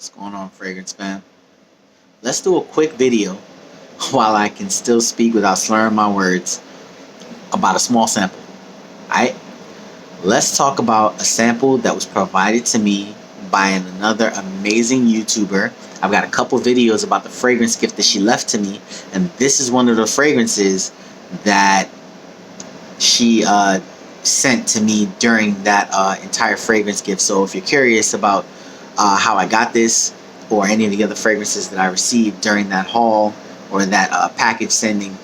What's going on, Fragrance fam? Let's do a quick video while I can still speak without slurring my words about a small sample. Alright? Let's talk about a sample that was provided to me by another amazing YouTuber. I've got a couple videos about the fragrance gift that she left to me, and this is one of the fragrances that she sent to me during that entire fragrance gift. So if you're curious about how I got this or any of the other fragrances that I received during that haul or that package sending,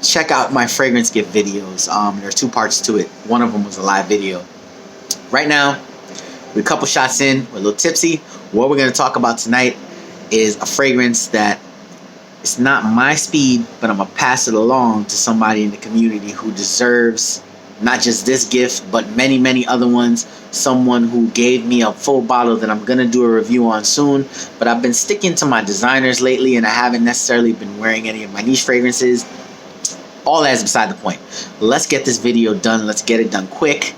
check out my fragrance gift videos. There are two parts to it. One of them was a live video. Right now, we're a couple shots in, we're a little tipsy. What we're going to talk about tonight is a fragrance that it's not my speed, but I'm going to pass it along to somebody in the community who deserves not just this gift, but many, many other ones. Someone who gave me a full bottle that I'm going to do a review on soon. But I've been sticking to my designers lately, and I haven't necessarily been wearing any of my niche fragrances. All that's beside the point. Let's get this video done. Let's get it done quick.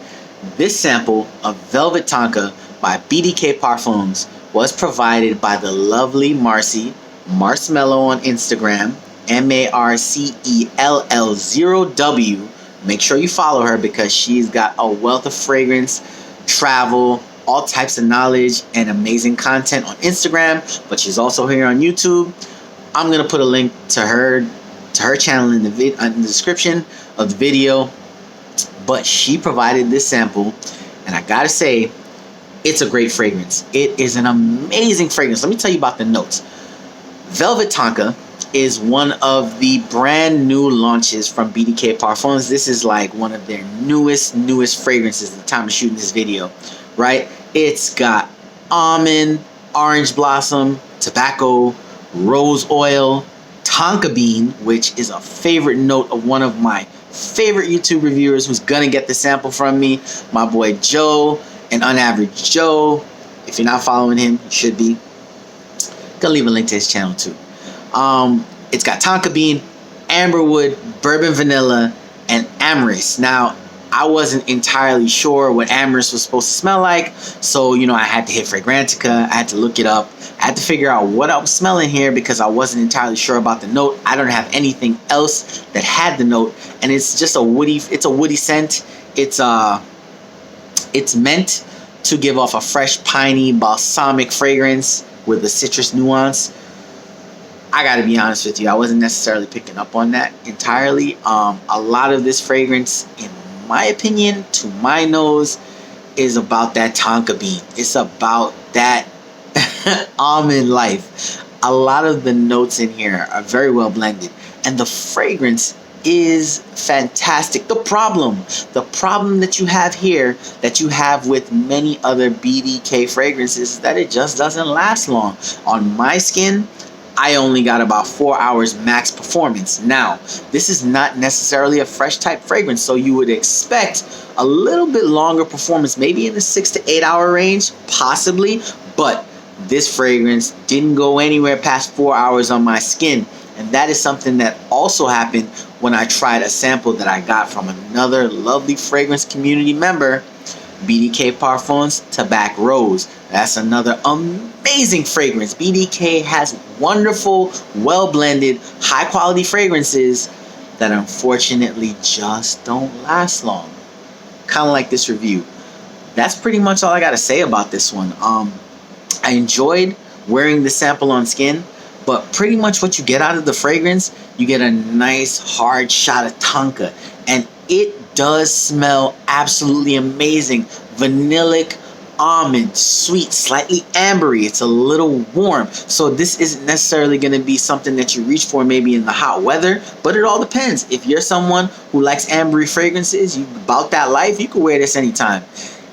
This sample of Velvet Tonka by BDK Parfums was provided by the lovely Marcy, Marshmello on Instagram, MARCELL0W. Make sure you follow her because she's got a wealth of fragrance, travel, all types of knowledge, and amazing content on Instagram. But she's also here on YouTube. I'm gonna put a link to her channel in the description of the video. But she provided this sample, and I gotta say, it's a great fragrance. It is an amazing fragrance. Let me tell you about the notes. Velvet Tonka is one of the brand new launches from BDK Parfums. This is like one of their newest fragrances at the time of shooting this video, right? It's got almond, orange blossom, tobacco, rose oil, tonka bean, which is a favorite note of one of my favorite YouTube reviewers who's gonna get the sample from me, my boy Joe, an Unaveraged Joe. If you're not following him, you should be. Gonna leave a link to his channel too. It's got tonka bean, amberwood, bourbon vanilla, and amyris. Now, I wasn't entirely sure what amyris was supposed to smell like, so I had to hit Fragrantica. I had to look it up. I had to figure out what I was smelling here because I wasn't entirely sure about the note. I don't have anything else that had the note, and it's just a woody. It's a woody scent. It's meant to give off a fresh, piney, balsamic fragrance with a citrus nuance. I gotta be honest with you, I wasn't necessarily picking up on that entirely. A lot of this fragrance, in my opinion, to my nose, is about that tonka bean. It's about that almond life. A lot of the notes in here are very well blended, and the fragrance is fantastic. The problem that you have here, that you have with many other BDK fragrances, is that it just doesn't last long. On my skin, I only got about 4 hours max performance. Now, this is not necessarily a fresh type fragrance, so you would expect a little bit longer performance, maybe in the 6 to 8 hour range, possibly, but this fragrance didn't go anywhere past 4 hours on my skin. And that is something that also happened when I tried a sample that I got from another lovely fragrance community member, BDK Parfums Tabac Rose. That's another amazing fragrance. BDK has wonderful, well-blended, high-quality fragrances that unfortunately just don't last long. Kind of like this review. That's pretty much all I got to say about this one. I enjoyed wearing the sample on skin, but pretty much what you get out of the fragrance, you get a nice hard shot of tonka, and it does smell absolutely amazing. Vanillic, almond, sweet, slightly ambery. It's a little warm, so this isn't necessarily going to be something that you reach for maybe in the hot weather, but it all depends. If you're someone who likes ambery fragrances, you about that life, you can wear this anytime,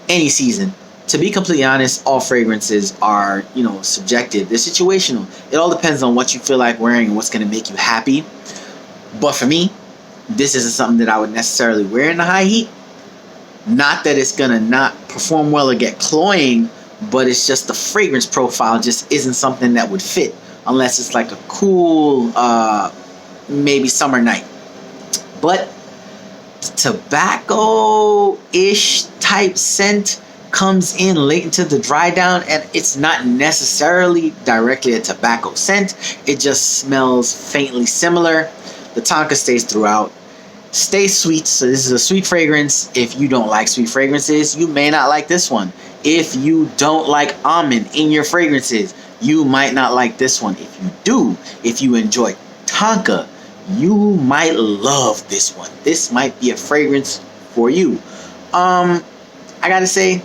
any season. To be completely honest, all fragrances are, subjective. They're situational. It all depends on what you feel like wearing and what's going to make you happy. But for me, this isn't something that I would necessarily wear in the high heat. Not that it's going to not perform well or get cloying, but it's just the fragrance profile just isn't something that would fit unless it's like a cool, maybe summer night. But tobacco-ish type scent comes in late into the dry down, and it's not necessarily directly a tobacco scent. It just smells faintly similar. The Tonka stays throughout. Stays sweet, so this is a sweet fragrance. If you don't like sweet fragrances, you may not like this one. If you don't like almond in your fragrances, you might not like this one. If you do, if you enjoy Tonka, you might love this one. This might be a fragrance for you. I gotta say,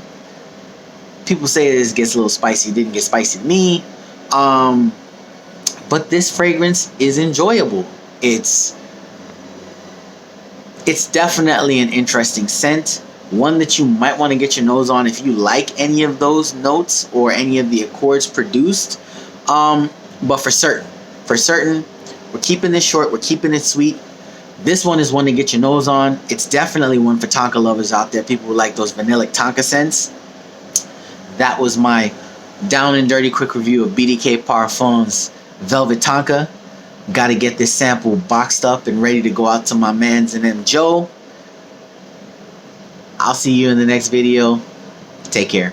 people say this gets a little spicy. It didn't get spicy to me. But this fragrance is enjoyable. It's definitely an interesting scent. One that you might want to get your nose on if you like any of those notes or any of the accords produced. But for certain, we're keeping this short. We're keeping it sweet. This one is one to get your nose on. It's definitely one for Tonka lovers out there. People who like those vanillic Tonka scents. That was my down and dirty quick review of BDK Parfums Velvet Tonka. Got to get this sample boxed up and ready to go out to my mans and them Joe. I'll see you in the next video. Take care.